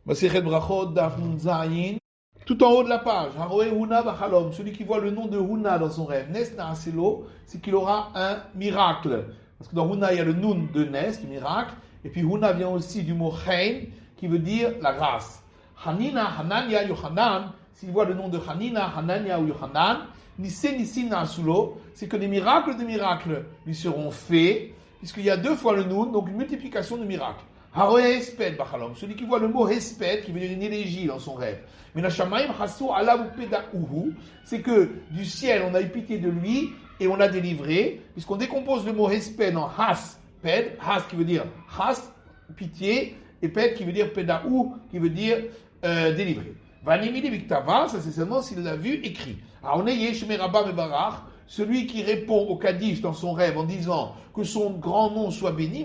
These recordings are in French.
Masechet Brachot, Daf Nun Zayin, tout en haut de la page. Haroe Huna Bachalom, celui qui voit le nom de Huna dans son rêve. Nes Naaselo, c'est qu'il aura un miracle. Parce que dans Huna, il y a le Nun de Nes, du miracle. Et puis Huna vient aussi du mot Chaim, qui veut dire la grâce. Hanina, Hanania, Yohanan, s'il voit le nom de Hanina, Hanania ou Yohanan, Nisse Nissim Naasulo, c'est que des miracles lui seront faits, puisqu'il y a deux fois le Nun, donc une multiplication de miracles. Haroe Hesped Bachalom, celui qui voit le mot Hesped, qui veut dire une élégie dans son rêve. Mais Nashamaim Chasu Alav Pedauhu, c'est que du ciel on a eu pitié de lui et on l'a délivré, puisqu'on décompose le mot Hesped en Has, Ped, Has qui veut dire Has, pitié, et Ped qui veut dire Pedaou, qui veut dire délivré. Vanimili Viktava, ça c'est seulement s'il l'a vu écrit. Aoneye Shemerabba Mebarach, celui qui répond au Kaddish dans son rêve en disant que son grand nom soit béni,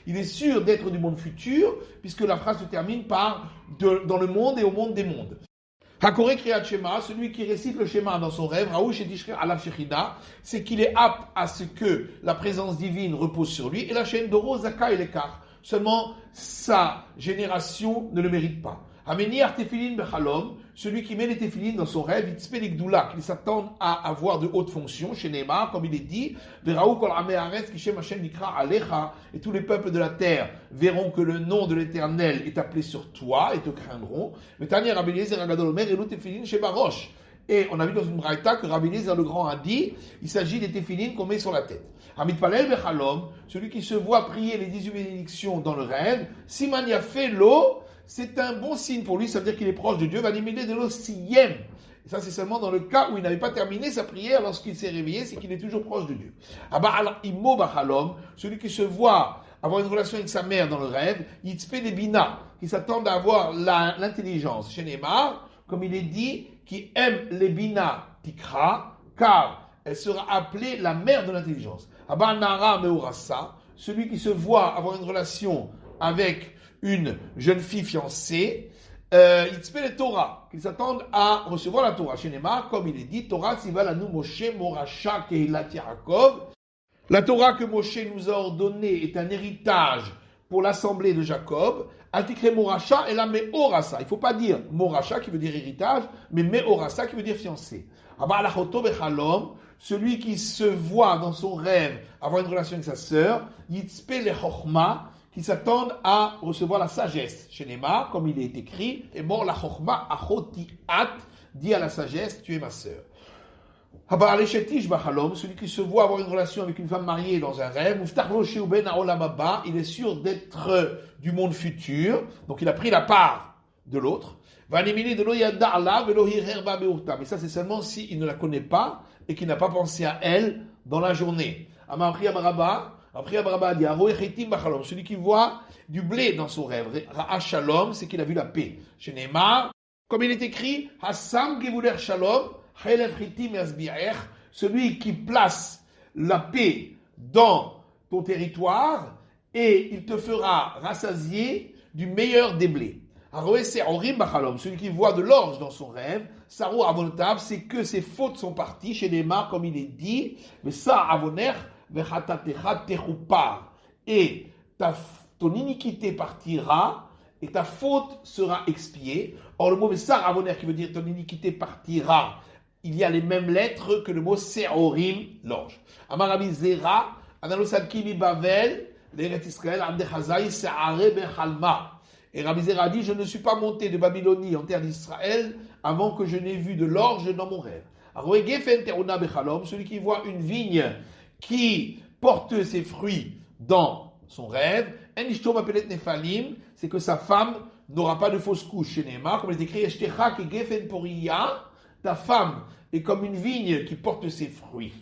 il est sûr d'être du monde futur, puisque la phrase se termine par dans le monde et au monde des mondes. Hakore Kriyat Shema, celui qui récite le Shema dans son rêve, Raouch et Tishre Alav Shechina, c'est qu'il est apte à ce que la présence divine repose sur lui, et la chaîne d'Oro Zaka et l'écart. Seulement, sa génération ne le mérite pas. Ameniar Tefilin Bechalom, celui qui met les Tefilin dans son rêve, Itzpe Gdoula, qu'il s'attend à avoir de hautes fonctions, chez Neymar, comme il est dit, Veraou Kol Ame Haaretz Kishem Hashem Nikra Alecha, et tous les peuples de la terre verront que le nom de l'Éternel est appelé sur toi et te craindront. Mais Tanya Rabbi Eliezer Agadol Omer Elu Tefilin chez Barosh. Et on a vu dans une braïta que Rabbi Eliezer le Grand a dit, il s'agit des Tefilin qu'on met sur la tête. Hamitpalel Bechalom, celui qui se voit prier les 18 bénédictions dans le rêve, Siman Yafé Lo, c'est un bon signe pour lui, ça veut dire qu'il est proche de Dieu. Vanimide de l'Ossiyem. Ça, c'est seulement dans le cas où il n'avait pas terminé sa prière lorsqu'il s'est réveillé, c'est qu'il est toujours proche de Dieu. Abba Immo Bachalom, celui qui se voit avoir une relation avec sa mère dans le rêve, Yitzpe de Bina, qui s'attend à avoir l'intelligence. Chez Neymar, comme il est dit, qui aime les Bina Tikra, car elle sera appelée la mère de l'intelligence. Abba Nara Meurasa, celui qui se voit avoir une relation avec une jeune fille fiancée, Yitzpe le Torah, qu'ils s'attendent à recevoir la Torah. Chez Neymar, comme il est dit, Torah Siva Lanu Moshe Morasha Kehilat Yaakov. La Torah que Moshe nous a ordonnée est un héritage pour l'assemblée de Jacob. Altikre Morasha et la Meorasa. Il ne faut pas dire Morasha qui veut dire héritage, mais Meorasa qui veut dire fiancé. Abba Alachoto Bechalom, celui qui se voit dans son rêve avoir une relation avec sa sœur, Yitzpe le Chochma, qui s'attendent à recevoir la sagesse. Chez Neymar, comme il est écrit, et mort la chokhma achotiat, dit à la sagesse, tu es ma sœur. Haba aleshetish bachalom, celui qui se voit avoir une relation avec une femme mariée dans un rêve, muftachlo sheuben haolam haba, il est sûr d'être du monde futur, donc il a pris la part de l'autre. Vanimini de lo yada ala velo hirerba beurta, mais ça c'est seulement s'il ne la connaît pas et qu'il n'a pas pensé à elle dans la journée. Amapri amaraba. Après, Abraham dit, celui qui voit du blé dans son rêve. Ra'a Shalom, c'est qu'il a vu la paix. Chez Neymar, comme il est écrit, Hassam Gevuler Shalom, celui qui place la paix dans ton territoire et il te fera rassasier du meilleur des blés. Celui qui voit de l'orge dans son rêve, Sarou Avonotav, c'est que ses fautes sont parties. Chez Neymar, comme il est dit, mais ça, Avoner, et ton iniquité partira et ta faute sera expiée. Or le mot Sar Avoner qui veut dire ton iniquité partira, il y a les mêmes lettres que le mot Seorim, l'orge. Amarabi Zera, Analosadkimi Bavel, l'Eret Israël, Amdechazai, Seare Bechalma. Et Rabbi Zera dit, je ne suis pas monté de Babylonie en terre d'Israël avant que je n'ai vu de l'orge dans mon rêve. Celui qui voit une vigne qui porte ses fruits dans son rêve, c'est que sa femme n'aura pas de fausse couche. Chez Neymar, comme il est écrit, ta femme est comme une vigne qui porte ses fruits.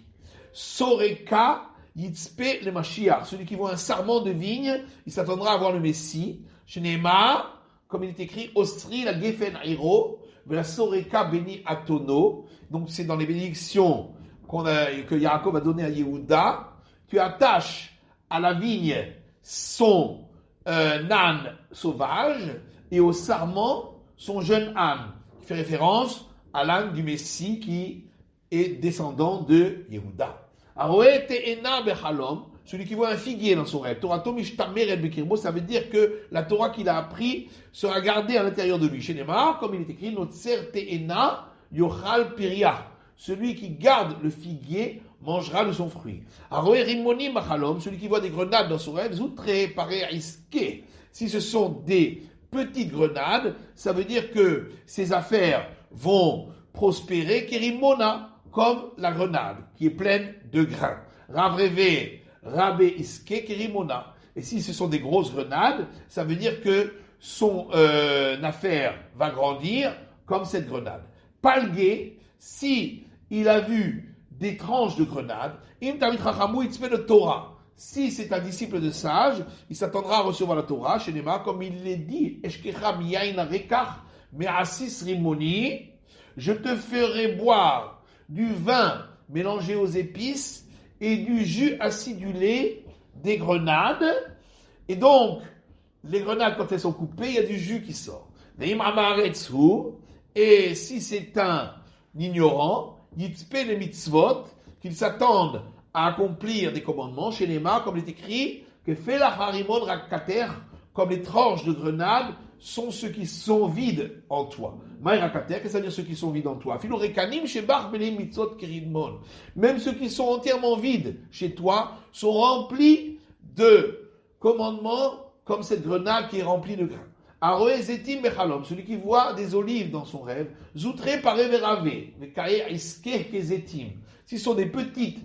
Soreka yitzpe le Mashiach, celui qui voit un sarment de vigne, il s'attendra à voir le Messie. Chez Neymar, comme il est écrit, Ostri la gefen iro, la soreka beni atono, donc c'est dans les bénédictions que Yaakov a donné à Yehuda, tu attaches à la vigne son âne sauvage et au sarment son jeune âne, qui fait référence à l'âne du Messie qui est descendant de Yehuda. celui qui voit un figuier dans son rêve. Torah Tomishtameret Bekirbo, ça veut dire que la Torah qu'il a appris sera gardée à l'intérieur de lui. Chez Neymar, comme il est écrit, Notser Te'ena Yochal Peria. Celui qui garde le figuier mangera de son fruit. Aroé Rimoni Machalom, celui qui voit des grenades dans son rêve, Zoutre Pare Iske. Si ce sont des petites grenades, ça veut dire que ses affaires vont prospérer, Kerimona, comme la grenade, qui est pleine de grains. Ravreve, Rabé Iske, Kerimona. Et si ce sont des grosses grenades, ça veut dire que son affaire va grandir comme cette grenade. Palgué, si il a vu des tranches de grenades, Im Tamid Chachamou Itzpe de Torah. Si c'est un disciple de sage, il s'attendra à recevoir la Torah, chez Nema, comme il l'est dit, Eshkecha miyain rekach me'asis rimoni, je te ferai boire du vin mélangé aux épices et du jus acidulé des grenades. Et donc, les grenades, quand elles sont coupées, il y a du jus qui sort. Et si c'est un ignorant, yitzpe le mitzvot, qu'il s'attende à accomplir des commandements, chez Nema, comme il est écrit, que fait la harimon rakater, comme les tranches de grenades sont ceux qui sont vides en toi. Maï rakater, qu'est-ce que ça veut dire ceux qui sont vides en toi? Philo rekanim shebach bele mitzvot kiridmon. Même ceux qui sont entièrement vides chez toi sont remplis de commandements comme cette grenade qui est remplie de grains. Aroé zetim bechalom, celui qui voit des olives dans son rêve, zoutré par verave, vekaye iske kezetim. Si ce sont des petites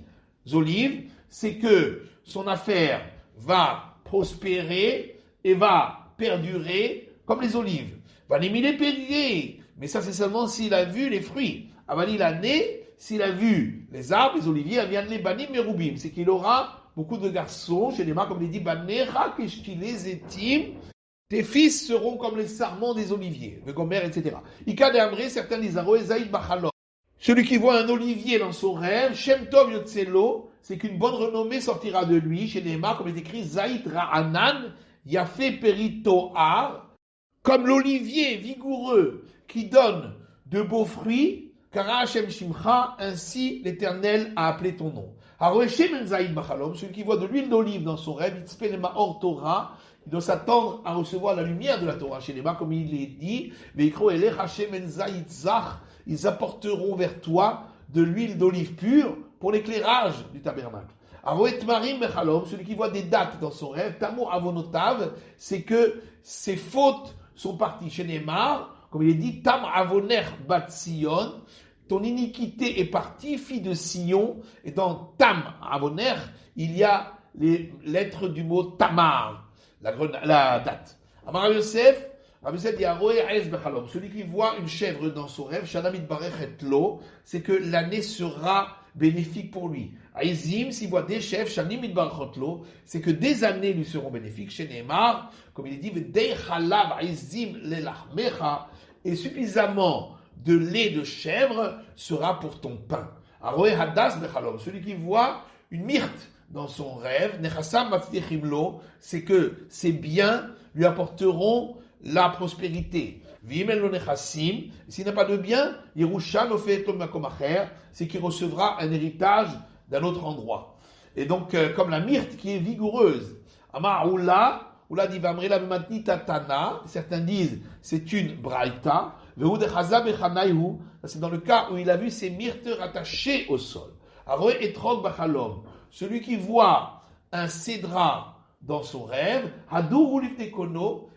olives, c'est que son affaire va prospérer et va perdurer comme les olives. Va les périer, mais ça c'est seulement s'il a vu les fruits. Avali la né, s'il a vu les arbres, les oliviers, vient les banim merubim, c'est qu'il aura beaucoup de garçons, chez les mains, comme il dit, banecha keshkilez etim. Tes fils seront comme les sarments des oliviers, le gomer, etc. Ika de Amré, certains disent, Zaïd Bachalom. Celui qui voit un olivier dans son rêve, Shem Tov Yotzelo, c'est qu'une bonne renommée sortira de lui, chez Neymar, comme il est écrit, Zaïd Ra'anan, Yafé Peritoar, comme l'olivier vigoureux qui donne de beaux fruits, Kara Hashem Shimcha, ainsi l'Éternel a appelé ton nom. Haroé Shemen Zaïd Bachalom, celui qui voit de l'huile d'olive dans son rêve, Itzpelema Or Torah, il doit s'attendre à recevoir la lumière de la Torah chez les mains, comme il est dit, ils apporteront vers toi de l'huile d'olive pure pour l'éclairage du tabernacle. Celui qui voit des dates dans son rêve, Tamur Avonotav, c'est que ses fautes sont parties chez Neymar, comme il est dit, Tam Avoner Bat Sion, ton iniquité est partie, fille de Sion, et dans Tam Avoner, il y a les lettres du mot Tamar. La date. Amar Rabbi Yosef dit celui qui voit une chèvre dans son rêve, Shanamit Barechet Lo, c'est que l'année sera bénéfique pour lui. Aizim, s'il voit des chèvres, Shanimit Barechet Lo, c'est que des années lui seront bénéfiques. Chez Neymar, comme il est dit, V'dei Chalav Aizim Lelachmecha, et suffisamment de lait de chèvre sera pour ton pain. Aroé Hadas Bechalom, celui qui voit une myrte dans son rêve, c'est que ses biens lui apporteront la prospérité. S'il n'a pas de biens, c'est qu'il recevra un héritage d'un autre endroit. Et donc, comme la myrte qui est vigoureuse, certains disent c'est une braïta, c'est dans le cas où il a vu ses myrtes rattachées au sol. Celui qui voit un cédra dans son rêve,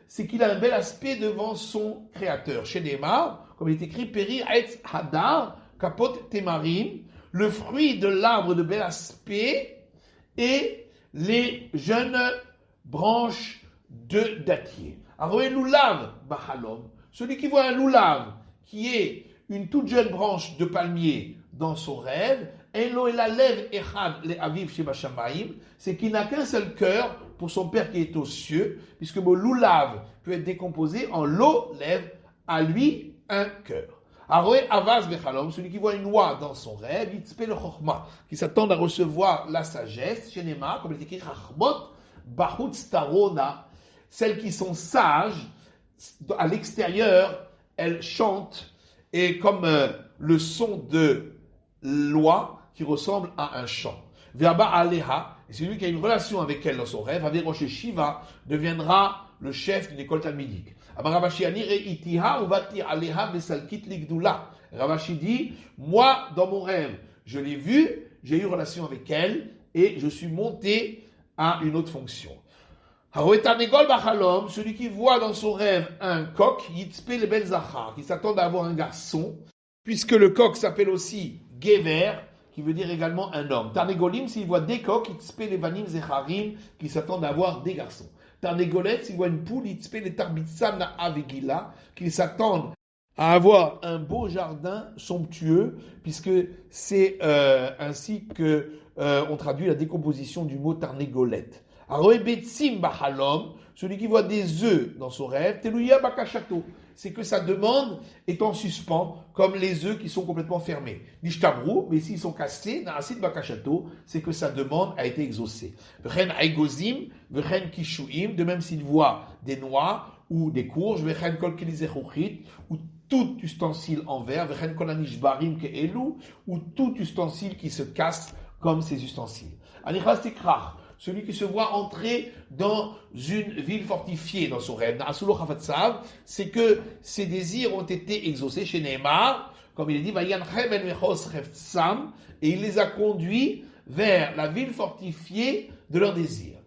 c'est qu'il a un bel aspect devant son créateur. Chez Neymar, comme il est écrit, Peri Aetz Hadar, Kapot Temarim, le fruit de l'arbre de bel aspect et les jeunes branches de dattier. Aroé Lulav Bachalom, celui qui voit un Lulav, qui est une toute jeune branche de palmier dans son rêve, c'est qu'il n'a qu'un seul cœur pour son Père qui est aux cieux, puisque le Lulav peut être décomposé en lo lève à lui un cœur. Aroé Avaz Bechalom, celui qui voit une oie dans son rêve, Yitzpe le Chochma, qui s'attend à recevoir la sagesse, chez Nema, comme il est écrit, Chachmot Bachutz Tarona, celles qui sont sages, à l'extérieur, elles chantent, et comme le son de l'oie qui ressemble à un chant. Verba aleha, et celui qui a une relation avec elle dans son rêve, avec Rosh Shiva, deviendra le chef d'une école talmudique. Ravashi dit, moi, dans mon rêve, je l'ai vue, j'ai eu relation avec elle, et je suis monté à une autre fonction. Celui qui voit dans son rêve un coq, qui s'attend à avoir un garçon, puisque le coq s'appelle aussi Gever, qui veut dire également un homme. Tarnegolim, s'il voit des coqs, qui s'attendent à avoir des garçons. Tarnegolet, s'il voit une poule, qui s'attendent à avoir un beau jardin somptueux, puisque c'est ainsi que on traduit la décomposition du mot Tarnegolet. Celui qui voit des œufs dans son rêve, Teluya Bakashato, c'est que sa demande est en suspens, comme les œufs qui sont complètement fermés. Nishtabru, mais s'ils sont cassés, Naasid Bakashato, c'est que sa demande a été exaucée. V'chen Aigozim, V'chen Kishuim, de même s'il voit des noix ou des courges, V'chen Kol Kelizechuchit, ou tout ustensile en verre, V'chen Kol Anishbarim Ke'elu, ou tout ustensile qui se casse comme ces ustensiles. Anichas Tikrach, celui qui se voit entrer dans une ville fortifiée dans son rêve, c'est que ses désirs ont été exaucés chez Neymar, comme il est dit, et il les a conduits vers la ville fortifiée de leurs désirs.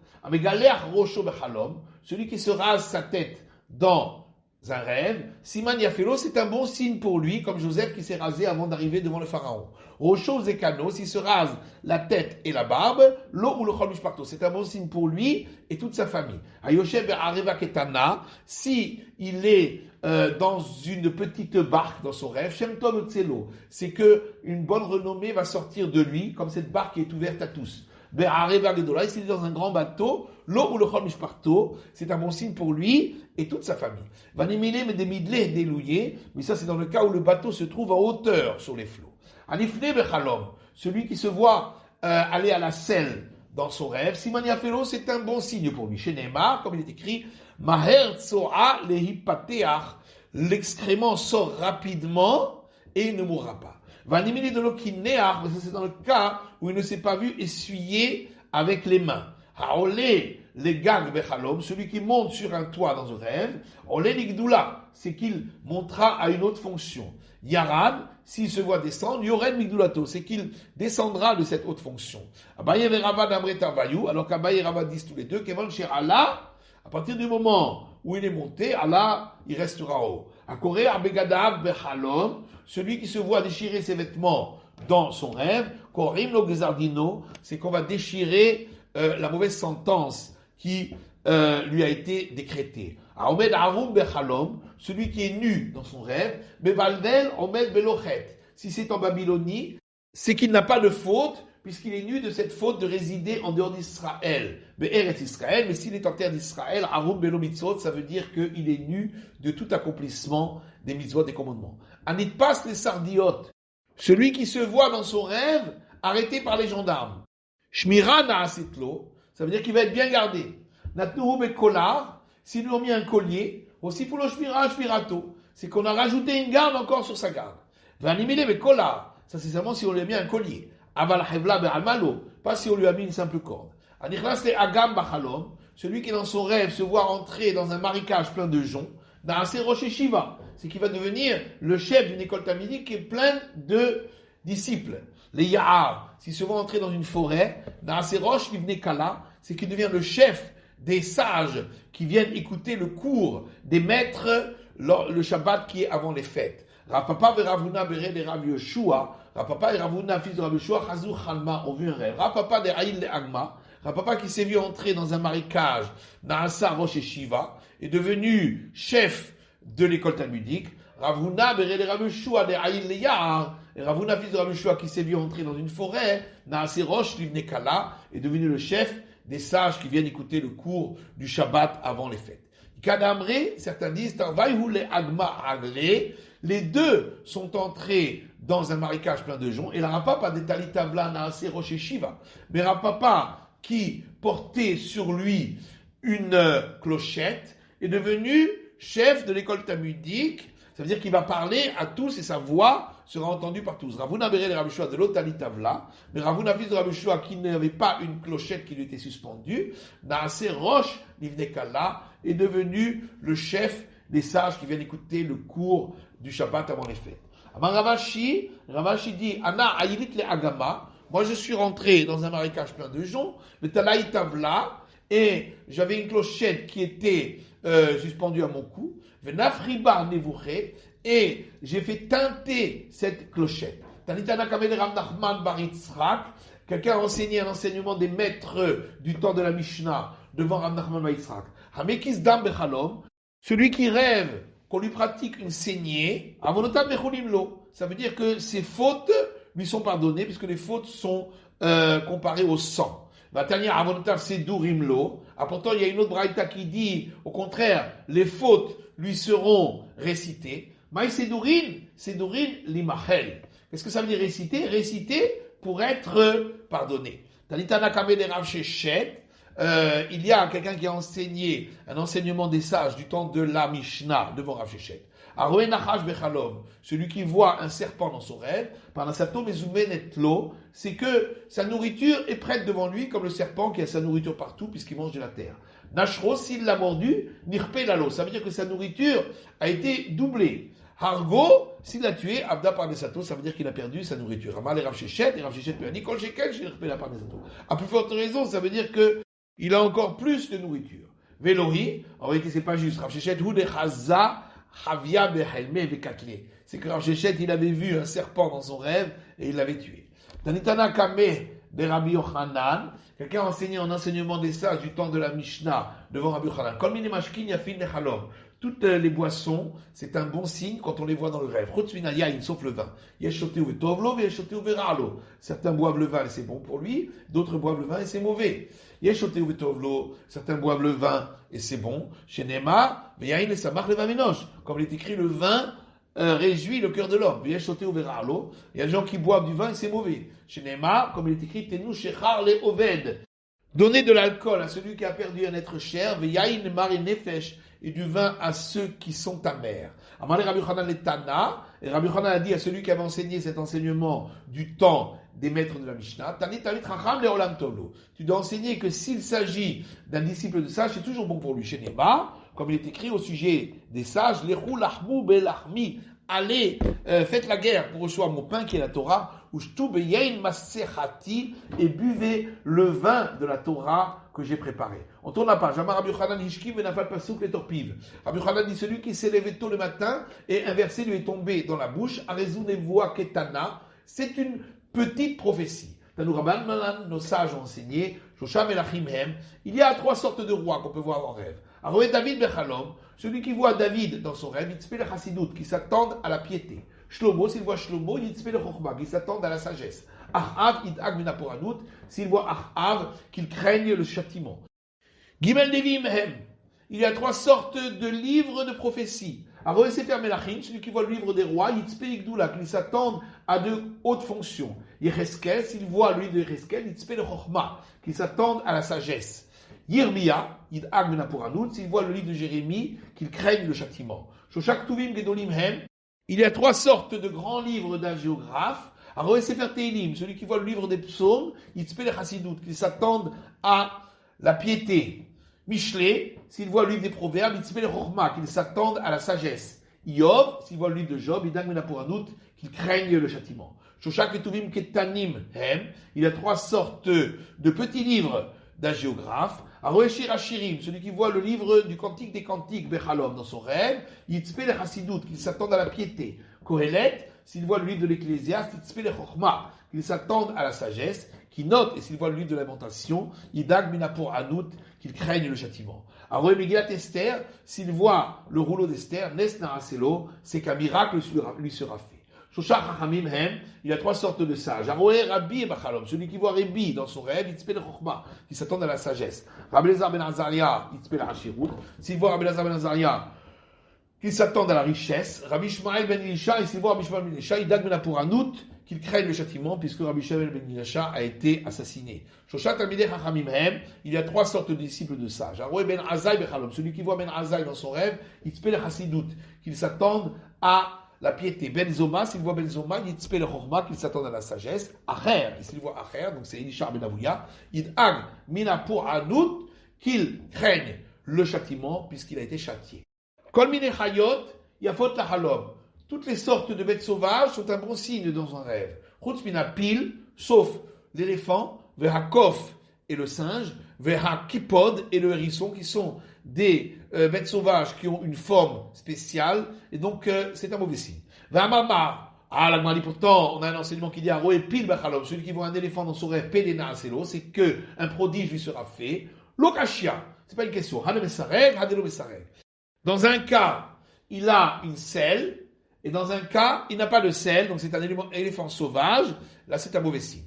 Celui qui se rase sa tête dans un rêve, Siman Yafelo, c'est un bon signe pour lui, comme Joseph qui s'est rasé avant d'arriver devant le pharaon. Rocho Zekano, s'il se rase la tête et la barbe, l'eau ou le chol mishparto, c'est un bon signe pour lui et toute sa famille. Ayoshev Areva Ketana, si il est dans une petite barque dans son rêve, Shemton Otselo, c'est que une bonne renommée va sortir de lui, comme cette barque qui est ouverte à tous. Areva Gedola, s'il est dans un grand bateau, l'eau ou le chol mishparto, c'est un bon signe pour lui et toute sa famille. Vanimile mais des midleh délouillés, mais ça c'est dans le cas où le bateau se trouve en hauteur sur les flots. Anifne bechalom, celui qui se voit aller à la selle dans son rêve, Siman Yafelo, c'est un bon signe pour lui. Chez Neymar, comme il est écrit, Maher tsoa lehipateach, l'excrément sort rapidement et il ne mourra pas. Vanimile de l'okineach, c'est dans le cas où il ne s'est pas vu essuyer avec les mains. Haolé les gag bechalom, celui qui monte sur un toit dans un rêve, olé ligdoula, c'est qu'il montera à une autre fonction. Yarad, s'il se voit descendre, Yored Migdulato, c'est qu'il descendra de cette haute fonction. Abaye et Ravad Amretavayou, alors qu'Abaye et Ravad disent tous les deux, Kevan Cher Allah, à partir du moment où il est monté, Allah, il restera haut. Akore Arbegadav Bechalom, celui qui se voit déchirer ses vêtements dans son rêve, Korim lo Gezardino, c'est qu'on va déchirer la mauvaise sentence qui lui a été décrétée. Aomed Arum Bechalom, celui qui est nu dans son rêve, Bevalvel Omed Belochet. Si c'est en Babylonie, c'est qu'il n'a pas de faute, puisqu'il est nu de cette faute de résider en dehors d'Israël. Be'eret Israël, mais s'il est en terre d'Israël, Arum Belo Mitzvot, ça veut dire qu'il est nu de tout accomplissement des mitzvot, des commandements. Anit pas les sardiotes, celui qui se voit dans son rêve arrêté par les gendarmes. Shmira Naasitlo, ça veut dire qu'il va être bien gardé. Natnuhu Bekolar, s'ils lui ont mis un collier, aussi pour le Shmira Shmirato, c'est qu'on a rajouté une garde encore sur sa garde. Vanimile Bekolar, ça c'est seulement si on lui a mis un collier. Aval Hevla Be'almalo, pas si on lui a mis une simple corde. Anichlas le Agam Bachalom, celui qui dans son rêve se voit entrer dans un marécage plein de joncs, Naase Rosh Shiva, c'est qu'il va devenir le chef d'une école talmudique qui est pleine de disciples. Les Ya'ar, s'il se voit entrer dans une forêt, Naase Rosh Livne Kala, c'est qu'il devient le chef des sages qui viennent écouter le cours des maîtres le Shabbat qui est avant les fêtes. Rapapa et Ravuna bere de Rav Yoshua, Rapapa et Ravuna fils de Rav Yoshua, Chazou Chalma ont vu un rêve. Rapapa de Aïl de Agma, Rapapa qui s'est vu entrer dans un marécage, Naasa Rosh et Shiva, est devenu chef de l'école talmudique. Ravuna bere de Rav Yoshua de Aïl de Ya'ar, et Ravuna fils de Rav Yoshua qui s'est vu entrer dans une forêt, Naase Rosh Livne Kala, est devenu le chef des sages qui viennent écouter le cours du Shabbat avant les fêtes. Kadamré, certains disent, les deux sont entrés dans un marécage plein de joncs, et la Rapapa de Talitavla Naase Rosh Shiva, mais Rapapa qui portait sur lui une clochette est devenu chef de l'école talmudique, Ça veut dire qu'il va parler à tous et sa voix sera entendue par tous. Ravuna Béré de Rabbi Shua de l'Otalitavla, mais Ravuna fils de Rabbi Shua qui n'avait pas une clochette qui lui était suspendue, Naasé Roche Livnekala est devenu le chef des sages qui viennent écouter le cours du Shabbat avant les fêtes. Ravashi dit Ana Ayilit le Agama. Moi, je suis rentré dans un marécage plein de joncs, le Talaï Tavla, et j'avais une clochette qui était suspendue à mon cou, Venafriba Nevouché, et j'ai fait teinter cette clochette. Tanitana Kamel Rav Nachman Bar Yitzhak, quelqu'un a enseigné un enseignement des maîtres du temps de la Mishnah devant Rav Nachman Bar Yitzhak. Hamekis Dam Bechalom, celui qui rêve qu'on lui pratique une saignée, Avonotam Becholim Lo, ça veut dire que ses fautes lui sont pardonnées, puisque les fautes sont comparées au sang. Vatania Avonotav Sedurim Lo. Pourtant, il y a une autre braïta qui dit, au contraire, les fautes lui seront récitées. Maï Sedurin Limachel. Qu'est-ce que ça veut dire réciter? Réciter pour être pardonné. Talitana Kameh de Rav Shechet. Il y a quelqu'un qui a enseigné un enseignement des sages du temps de la Mishnah devant Rav Shechet. Aroé Nachash Bechalom, celui qui voit un serpent dans son rêve, par la sato mezumenetlo, c'est que sa nourriture est prête devant lui, comme le serpent qui a sa nourriture partout, puisqu'il mange de la terre. Nashro, s'il l'a mordu, nirpe lalo, ça veut dire que sa nourriture a été doublée. Hargo, s'il l'a tué, Avda par Nesato, ça veut dire qu'il a perdu sa nourriture. Amal et Rav Shechet lui a dit, Kol shekel, je nirpe la par Nesato. À plus forte raison, ça veut dire que il a encore plus de nourriture. Velohi, en réalité, c'est pas juste. Rav Shechet, hu de chaza, Havia behelme vekatle. C'est que Rav Shechet, il avait vu un serpent dans son rêve et il l'avait tué. Tanitana Kameh de Rabbi Yochanan, quelqu'un a enseigné en enseignement des sages du temps de la Mishnah devant Rabbi Yochanan. Kol mine mashkin yafin nechalom. Toutes les boissons, c'est un bon signe quand on les voit dans le rêve. Chotzvina yain, sauf le vin. Yeshote uve tovlo, yeshote uve ralo. Certains boivent le vin et c'est bon pour lui, d'autres boivent le vin et c'est mauvais. Yeshote uve tovlo, certains boivent le vin et c'est bon. Chez Nema, yain et samach leva menosh. Comme il est écrit, le vin réjouit le cœur de l'homme. Yeshote uve ralo. Il y a des gens qui boivent du vin et c'est mauvais. Chez Nema, comme il est écrit, tenu shechar le oved. Donner de l'alcool à celui qui a perdu un être cher, veyain mari nefesh, et du vin à ceux qui sont amers. Amalé Rabbi Yochanan le Tana, et Rabbi Yochanan a dit à celui qui avait enseigné cet enseignement du temps des maîtres de la Mishnah, Tani Tavit Racham le Olam Tovlo. Tu dois enseigner que s'il s'agit d'un disciple de sage, c'est toujours bon pour lui. Chez Nema, comme il est écrit au sujet des sages, Lechu lachmu belachmi, allez, faites la guerre pour recevoir mon pain qui est la Torah, et buvez le vin de la Torah que j'ai préparé. On tourne la page. Rabbi Yochanan Hishkim venafal pasuk les torpives. Rabbi Yochanan dit celui qui s'est levé tôt le matin et un verset lui est tombé dans la bouche. Arezunevoa ketana. C'est une petite prophétie. Nos sages ont enseigné. Shosham elachim hem. Il y a 3 sortes de rois qu'on peut voir en rêve. Aroé David bechalom. Celui qui voit David dans son rêve, Yitzpeh le chassidout, qui s'attendent à la piété. Shlomo, s'il voit Shlomo, Yitzpeh le chokhmah, qui s'attendent à la sagesse. Achav, Yid'ag minaporanut, s'il voit Achav, qu'il craigne le châtiment. Gimel Devim hem. Il y a 3 sortes de livres de prophétie. Aroé Sefer Melachim, celui qui voit le livre des rois, Yitzpeh Yigdoula, qui s'attendent à de hautes fonctions. Yecheskel, s'il voit le livre de Yecheskel, Yitzpeh le chokhmah, qui s'attendent à la sagesse. Yirmia, Yid'ag minaporanut, s'il voit le livre de Jérémie, qu'il craigne le châtiment. Shoshak Tuvim Gedolim hem. Il y a 3 sortes de grands livres d'un géographe. Aroé Sefer Teilim, celui qui voit le livre des psaumes, Yitzpeh le chassidout, qui s'attendent à la piété. Mishlé, s'il voit le livre des proverbes, Yitzpeh le chokhmah, qu'ils s'attendent à la sagesse. Iov, s'il voit le livre de Job, Yid'ag minaporanut, qu'ils craignent le châtiment. Shoshak Ketuvim Ketanim hem. Il y a 3 sortes de petits livres d'un géographe. Aroé Shir Hashirim, celui qui voit le livre du Cantique des Cantiques, Bechalom, dans son rêve, Yitzpeh le chassidout, qu'ils s'attendent à la piété. Kohelet, s'il voit le livre de l'Ecclésiaste, Yitzpeh le chokhmah, qu'ils s'attendent à la sagesse. Qui note, et s'il voit le livre de Lamentation, Yidag Minapor Anout, qu'il craigne le châtiment. Aroé Megillat Esther, s'il voit le rouleau d'Esther, Nes Naraselo, c'est qu'un miracle lui sera fait. Shoshach Chachamim hem, il y a 3 sortes de sages. Aroé Rabbi et Bachalom, celui qui voit Rabbi dans son rêve, Yitzpeh le chokhmah, qui s'attend à la sagesse. Rabbi Elazar ben Azaria, Yitzpeh le hashirut, s'il voit Rabbi Elazar ben Azaria, qui s'attendent à la richesse. Rabbi Shmuel ben Elisha, et s'il voit Rabbi Shmuel ben Elisha, Yidag Minapor Anout, qu'ils craignent le châtiment, puisque Rabbi Shmuel ben Yasha a été assassiné. Shoshat Talmidei Chachamim Hem, il y a 3 sortes de disciples de sages. Aroé ben Azai bechalom, celui qui voit ben Azai dans son rêve, Yitzpe le Chassidut, qu'ils s'attendent à la piété. Ben Zoma, s'il voit Ben Zoma, Yitzpe le Chorma, qu'il s'attend à la sagesse. Acher, et s'il voit Acher, donc c'est Elishar ben Avouya, Yid'ag mina pour Anout, qu'il craigne le châtiment, puisqu'il a été châtié. Kol mine chayot, yafot la halom. Toutes les sortes de bêtes sauvages sont un bon signe dans un rêve. Chutz mina pil, sauf l'éléphant, vehakof et le singe, vehakipod et le hérisson, qui sont des bêtes sauvages qui ont une forme spéciale, et donc c'est un mauvais signe. Vehamamar, la Gemara dit pourtant, on a un enseignement qui dit Aroé pil bechalom, celui qui voit un éléphant dans son rêve, pelena aselo, c'est que un prodige lui sera fait. Lokashia, c'est pas une question. Hadelo mesareg. Dans un cas, il a une selle, et dans un cas, il n'a pas de selle, donc c'est un éléphant sauvage. Là, c'est un mauvais signe.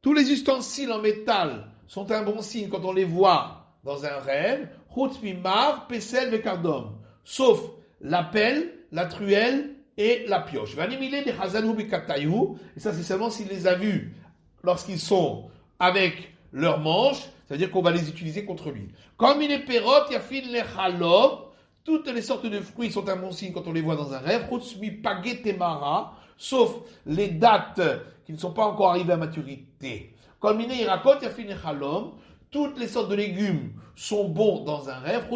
Tous les ustensiles en métal sont un bon signe quand on les voit dans un rêve. Sauf la pelle, la truelle et la pioche. Et ça, c'est seulement s'il les a vus lorsqu'ils sont avec leurs manches, c'est-à-dire qu'on va les utiliser contre lui. Comme il est perot, yafin lechalom, toutes les sortes de fruits sont un bon signe quand on les voit dans un rêve, sauf les dates qui ne sont pas encore arrivées à maturité. Comme il est irakot, yafin lechalom, toutes les sortes de légumes sont bons dans un rêve,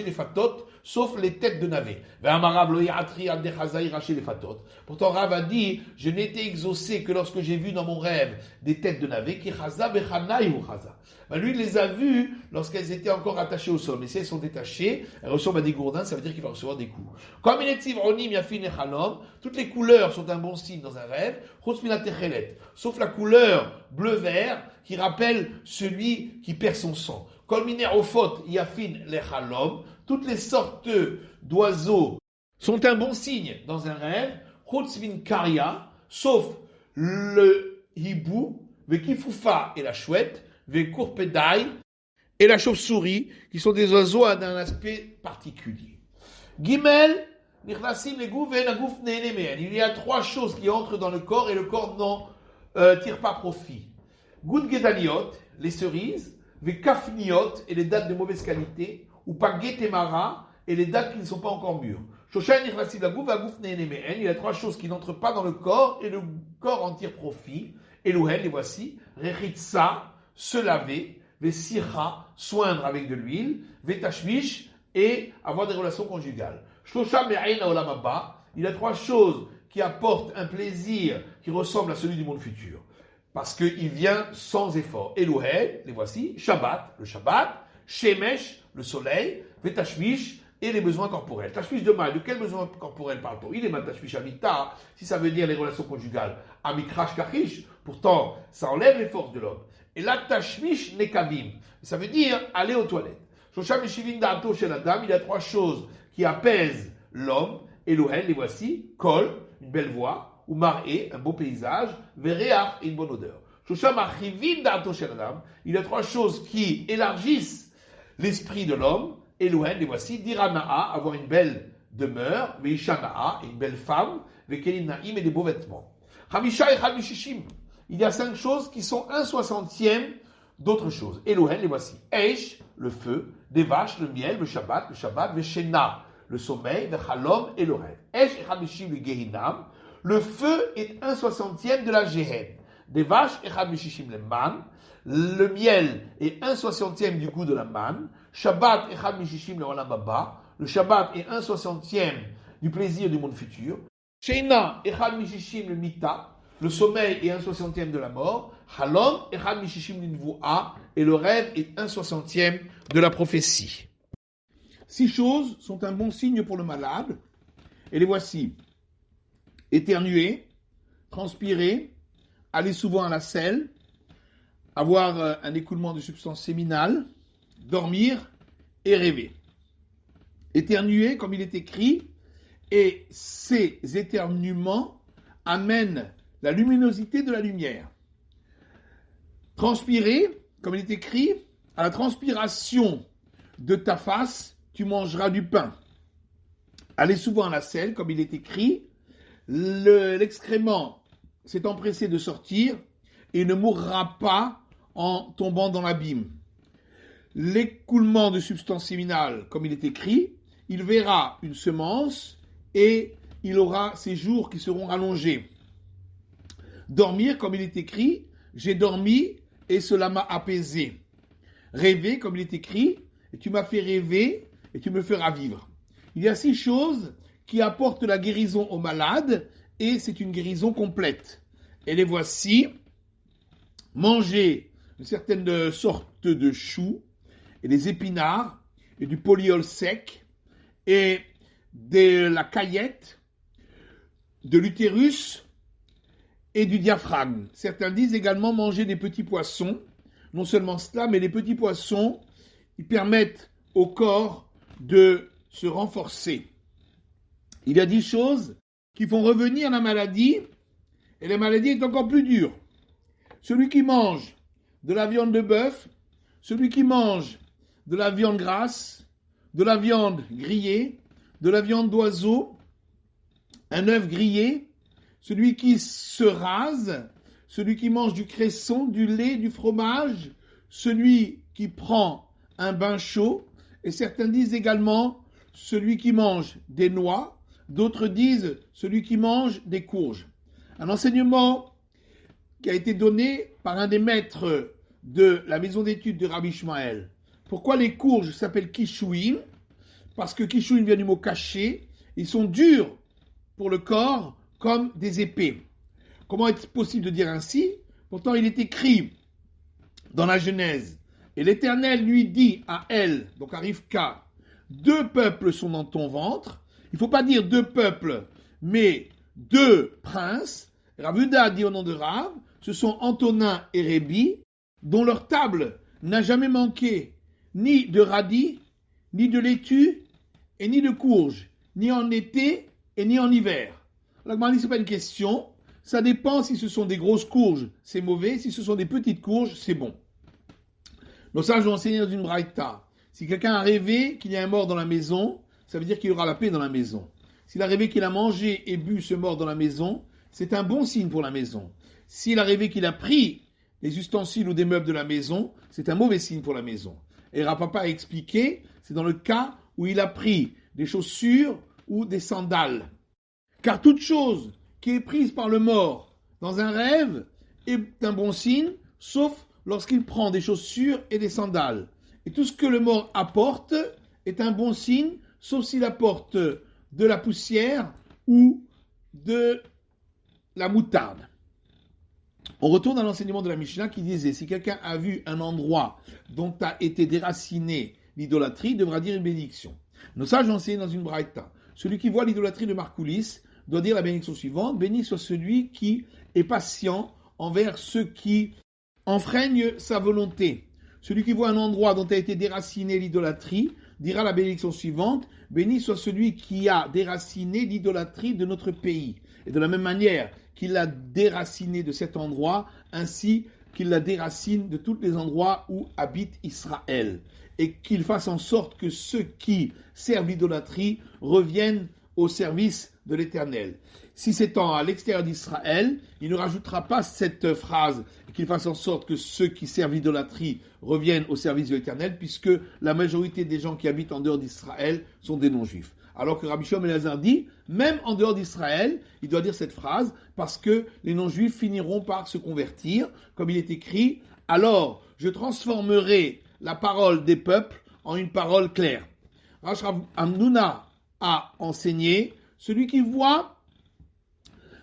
les fatot, sauf les têtes de navet. Pourtant, Rav a dit, je n'étais exaucé que lorsque j'ai vu dans mon rêve des têtes de navet, qui chaza bechanai ou chaza. Lui, il les a vues lorsqu'elles étaient encore attachées au sol. Mais si elles sont détachées, elles ressemblent à des gourdins, ça veut dire qu'il va recevoir des coups. Comme il est tivronim yafin echalom, toutes les couleurs sont un bon signe dans un rêve, sauf la couleur bleu-vert qui rappelle celui qui perd son sang. Comme il est ofot yafin lechalom, toutes les sortes d'oiseaux sont un bon signe dans un rêve, chutzvin karia, sauf le hibou, le kifoufa et la chouette, le courpédaille et la chauve-souris, qui sont des oiseaux d'un aspect particulier. Gimel, nichnasim legouf et nagouf neenemen. Il y a 3 choses qui entrent dans le corps et le corps n'en tire pas profit. Goud gedaliot, les cerises, ve kafniot et les dattes de mauvaise qualité, ou paguet temara et les dattes qui ne sont pas encore mûres. Shoshan nichnasim legouf et nagouf neenemen. Il y a 3 choses qui n'entrent pas dans le corps et le corps en tire profit. Elouhen, les voici, rechitsa, se laver, vesira, soindre avec de l'huile, vetashmish et avoir des relations conjugales. Shlosha me'ain olam haba, il y a 3 choses qui apportent un plaisir qui ressemble à celui du monde futur. Parce qu'il vient sans effort. Elouhen, les voici, Shabbat, le Shabbat, Shemesh, le soleil, vetashmish et les besoins corporels. Tashmish de mal, de quel besoin corporel parle-t-on? Il est mal tashmish amita, si ça veut dire les relations conjugales. Amikrash kachish, pourtant, ça enlève les forces de l'homme. Et là, tashmish nekavim, ça veut dire aller aux toilettes. Shosham eshivin da'ato shel adam, il y a 3 choses qui apaisent l'homme. Elohen, les voici, kol, une belle voix, ou mar'e, un beau paysage, vereach, et une bonne odeur. Shosham achivin da'ato shel adam, il y a 3 choses qui élargissent l'esprit de l'homme. Elohen, les voici, dirana'a, avoir une belle demeure, veishana'a, et une belle femme, vekelim na'im, et des beaux vêtements. Chamisha echad mishishim, il y a 5 choses qui sont 1/60 d'autres choses. Elohen, les voici. Eish, le feu, des vaches, le miel, le Shabbat, Veshena, le sommeil, Vechalom et le rêve. Eish echad mishishim le Gehinam, le feu est 1/60 de la Gehen. Des vaches, echad mishishim le man, le miel est 1/60 du goût de la manne. Shabbat, echad mishishim le olam haba, le Shabbat est 1/60 du plaisir du monde futur. Sheina, echad mishishim le mita, le sommeil est 1/60 de la mort. Halom, echad mishishim l'invoua, et le rêve est 1/60 de la prophétie. 6 choses sont un bon signe pour le malade, et les voici. Éternuer, transpirer, aller souvent à la selle, avoir un écoulement de substances séminales, dormir et rêver. Éternuer, comme il est écrit, et ces éternuements amènent la luminosité de la lumière. Transpirer, comme il est écrit, à la transpiration de ta face, tu mangeras du pain. Aller souvent à la selle, comme il est écrit, l'excrément s'est empressé de sortir et ne mourra pas en tombant dans l'abîme. L'écoulement de substances séminales, comme il est écrit, il verra une semence et il aura ses jours qui seront rallongés. Dormir, comme il est écrit, j'ai dormi et cela m'a apaisé. Rêver, comme il est écrit, et tu m'as fait rêver et tu me feras vivre. Il y a 6 choses qui apportent la guérison aux malades et c'est une guérison complète. Et les voici: manger une certaine sorte de choux et des épinards et du poliol sec et de la caillette, de l'utérus et du diaphragme. Certains disent également manger des petits poissons. Non seulement cela, mais les petits poissons, ils permettent au corps de se renforcer. Il y a 10 choses qui font revenir la maladie, et la maladie est encore plus dure. Celui qui mange de la viande de bœuf, celui qui mange de la viande grasse, de la viande grillée, de la viande d'oiseau, un œuf grillé, celui qui se rase, celui qui mange du cresson, du lait, du fromage, celui qui prend un bain chaud, et certains disent également celui qui mange des noix, d'autres disent celui qui mange des courges. Un enseignement qui a été donné par un des maîtres de la maison d'études de Rabbi Ishmael. Pourquoi les courges s'appellent kishouim? Parce que kishouim vient du mot caché, ils sont durs pour le corps comme des épées. Comment est-il possible de dire ainsi? Pourtant, il est écrit dans la Genèse, et l'Éternel lui dit à elle, donc à Rivka, 2 peuples sont dans ton ventre. Il ne faut pas dire 2 peuples, mais 2 princes. Rav Yehuda dit au nom de Rav, ce sont Antonin et Rébi, dont leur table n'a jamais manqué ni de radis, ni de laitue, et ni de courges, ni en été et ni en hiver. La Gemara dit, ce n'est pas une question. Ça dépend si ce sont des grosses courges, c'est mauvais. Si ce sont des petites courges, c'est bon. Nos sages ont enseigné dans une braïta. Si quelqu'un a rêvé qu'il y a un mort dans la maison, ça veut dire qu'il y aura la paix dans la maison. S'il a rêvé qu'il a mangé et bu ce mort dans la maison, c'est un bon signe pour la maison. S'il a rêvé qu'il a pris des ustensiles ou des meubles de la maison, c'est un mauvais signe pour la maison. Et Rapapa a expliqué, c'est dans le cas où il a pris des chaussures ou des sandales. Car toute chose qui est prise par le mort dans un rêve est un bon signe, sauf lorsqu'il prend des chaussures et des sandales. Et tout ce que le mort apporte est un bon signe, sauf s'il apporte de la poussière ou de la moutarde. On retourne à l'enseignement de la Mishnah qui disait, si quelqu'un a vu un endroit dont a été déracinée l'idolâtrie, il devra dire une bénédiction. Nos sages ont enseigné dans une braïta, celui qui voit l'idolâtrie de Marcoulis doit dire la bénédiction suivante, béni soit celui qui est patient envers ceux qui enfreignent sa volonté. Celui qui voit un endroit dont a été déracinée l'idolâtrie dira la bénédiction suivante, béni soit celui qui a déraciné l'idolâtrie de notre pays. Et de la même manière qu'il l'a déraciné de cet endroit, ainsi qu'il la déracine de tous les endroits où habite Israël. Et qu'il fasse en sorte que ceux qui servent l'idolâtrie reviennent au service de l'Éternel. Si c'est à l'extérieur d'Israël, il ne rajoutera pas cette phrase, qu'il fasse en sorte que ceux qui servent l'idolâtrie reviennent au service de l'Éternel, puisque la majorité des gens qui habitent en dehors d'Israël sont des non-juifs. Alors que Rabbi Shimon Elazar dit, même en dehors d'Israël, il doit dire cette phrase, parce que les non-juifs finiront par se convertir, comme il est écrit, alors je transformerai la parole des peuples en une parole claire. Rav Hamnouna a enseigné, celui qui voit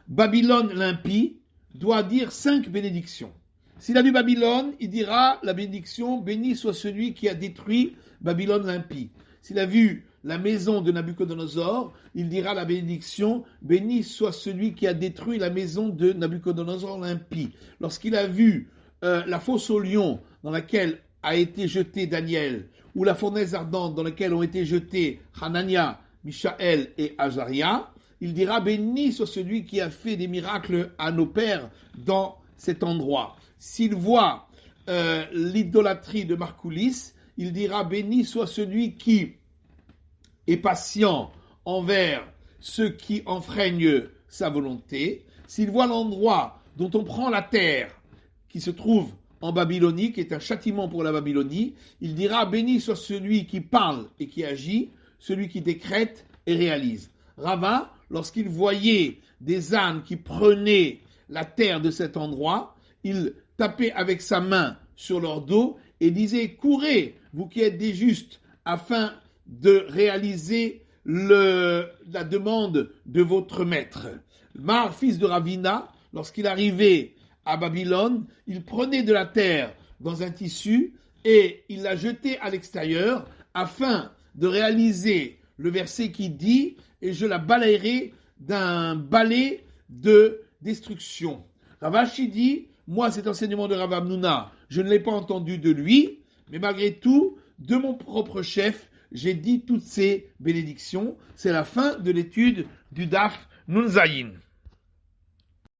Babylone l'impie doit dire 5 bénédictions. S'il a vu Babylone, il dira la bénédiction, béni soit celui qui a détruit Babylone l'impie. S'il a vu la maison de Nabuchodonosor, il dira la bénédiction, béni soit celui qui a détruit la maison de Nabuchodonosor l'impie. Lorsqu'il a vu la fosse au lion dans laquelle a été jeté Daniel, ou la fournaise ardente dans laquelle ont été jetés Hanania, Mishaël et Azaria, il dira béni soit celui qui a fait des miracles à nos pères dans cet endroit. S'il voit l'idolâtrie de Marcoulis, il dira béni soit celui qui est patient envers ceux qui enfreignent sa volonté. S'il voit l'endroit dont on prend la terre, qui se trouve en Babylonie, qui est un châtiment pour la Babylonie, il dira, béni soit celui qui parle et qui agit, celui qui décrète et réalise. Rava, lorsqu'il voyait des ânes qui prenaient la terre de cet endroit, il tapait avec sa main sur leur dos et disait, courez, vous qui êtes des justes, afin de réaliser la demande de votre maître. Mar, fils de Ravina, lorsqu'il arrivait à Babylone, il prenait de la terre dans un tissu et il la jetait à l'extérieur afin de réaliser le verset qui dit « Et je la balayerai d'un balai de destruction ». Rav Ashi dit « Moi, cet enseignement de Rav Hamnouna, je ne l'ai pas entendu de lui, mais malgré tout, de mon propre chef, j'ai dit toutes ces bénédictions. » C'est la fin de l'étude du Daf Nun Zayin.